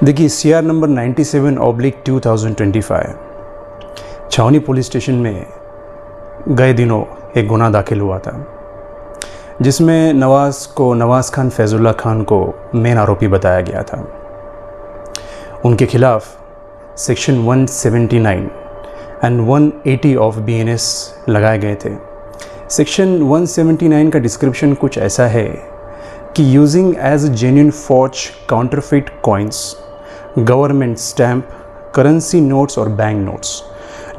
देखिए CR number 97/2025 छावनी police station में गए दिनों एक गुना दाखिल हुआ था, जिसमें नवाज़ खान फैज़ुल्ला खान को मेन आरोपी बताया गया था। उनके खिलाफ सेक्शन 179 एंड 180 ऑफ BNS लगाए गए थे। सेक्शन 179 का डिस्क्रिप्शन कुछ ऐसा है कि using as genuine forge counterfeit coins, government stamp, currency notes और बैंक नोट्स,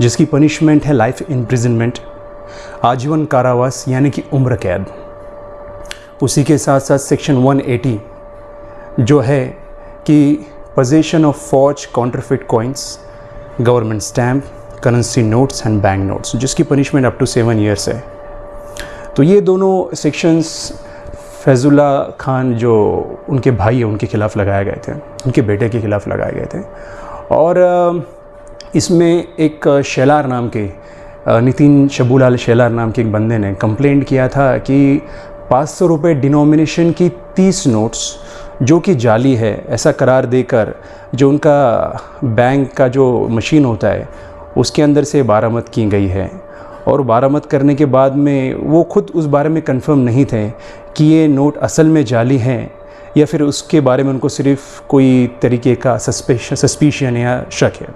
जिसकी पनिशमेंट है लाइफ इम्प्रिजनमेंट, आजीवन कारावास यानी कि उम्र कैद। उसी के साथ साथ सेक्शन 180 जो है कि possession of forge counterfeit coins, government stamp, currency notes and bank notes, जिसकी पनिशमेंट अप टू 7 ईयर्स है। तो ये दोनों सेक्शंस फैज़ुल्ला खान जो उनके भाई है उनके खिलाफ़ लगाए गए थे, उनके बेटे के खिलाफ़ लगाए गए थे। और इसमें एक शेलार नाम के नितिन शबूलाल शेलार नाम के एक बंदे ने कंप्लेंट किया था कि 500 रुपये डिनोमिनेशन की 30 नोट्स जो कि जाली है ऐसा करार देकर जो उनका बैंक का जो मशीन होता है उसके अंदर से बरामद की गई है। और बरामद करने के बाद में वो खुद उस बारे में कंफर्म नहीं थे कि ये नोट असल में जाली हैं या फिर उसके बारे में उनको सिर्फ कोई तरीके का सस्पिशन या शक है।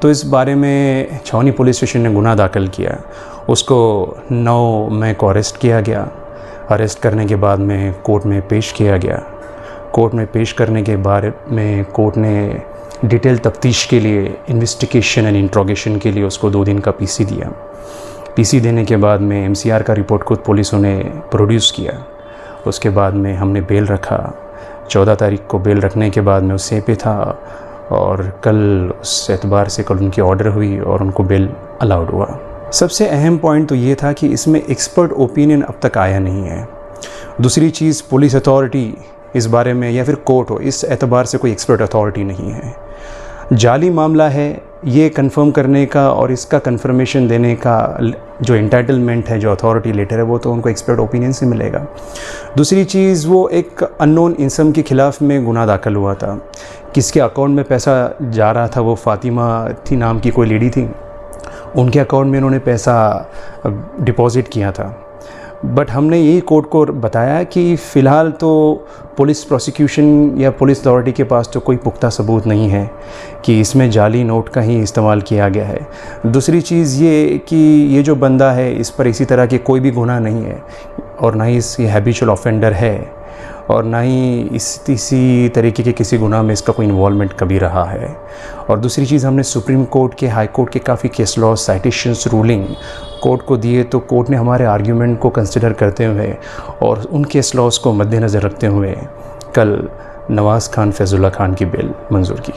तो इस बारे में छावनी पुलिस स्टेशन ने गुना दाखिल किया। उसको 9 मई को अरेस्ट किया गया। अरेस्ट करने के बाद में कोर्ट में पेश किया गया। कोर्ट में पेश करने के बारे में कोर्ट ने डिटेल तफ्तीश के लिए, इन्वेस्टिगेशन एंड इंट्रोगेशन के लिए उसको 2 दिन का PC दिया। PC देने के बाद में MCR का रिपोर्ट खुद पुलिसों ने प्रोड्यूस किया। उसके बाद में हमने बेल रखा। 14 तारीख को बेल रखने के बाद में उस पे था और कल उस एतबार से कल उनकी ऑर्डर हुई और उनको बेल अलाउड हुआ। सबसे अहम पॉइंट तो ये था कि इसमें एक्सपर्ट ओपिनियन अब तक आया नहीं है। दूसरी चीज़, पुलिस अथॉरिटी इस बारे में या फिर कोर्ट हो, इस एतबार से कोई एक्सपर्ट अथॉरिटी नहीं है। जाली मामला है ये कंफर्म करने का और इसका कंफर्मेशन देने का जो एंटाइटलमेंट है, जो अथॉरिटी लेटर है, वो तो उनको एक्सपर्ट ओपिनियन से मिलेगा। दूसरी चीज़, वो एक अननोन इंसान के ख़िलाफ़ में गुना दाखिल हुआ था। किसके अकाउंट में पैसा जा रहा था, वो फातिमा थी नाम की कोई लेडी थी, उनके अकाउंट में उन्होंने पैसा डिपॉज़िट किया था। बट हमने यही कोर्ट को बताया कि फ़िलहाल तो पुलिस प्रोसिक्यूशन या पुलिस अथॉरिटी के पास तो कोई पुख्ता सबूत नहीं है कि इसमें जाली नोट का ही इस्तेमाल किया गया है। दूसरी चीज़ ये कि ये जो बंदा है इस पर इसी तरह के कोई भी गुनाह नहीं है और ना ही इसकी हैबिचुअल ऑफेंडर है और ना ही इसी तरीके के किसी गुनाह में इसका कोई इन्वॉल्वमेंट कभी रहा है। और दूसरी चीज़, हमने सुप्रीम कोर्ट के, हाई कोर्ट के काफ़ी case law, citations, ruling court को दिए, तो कोर्ट ने हमारे आर्ग्यूमेंट को कंसिडर करते हुए और उन केस लॉस को मद्देनज़र रखते हुए कल नवाज़ खान फैज़ुल्ला खान की बेल मंजूर की।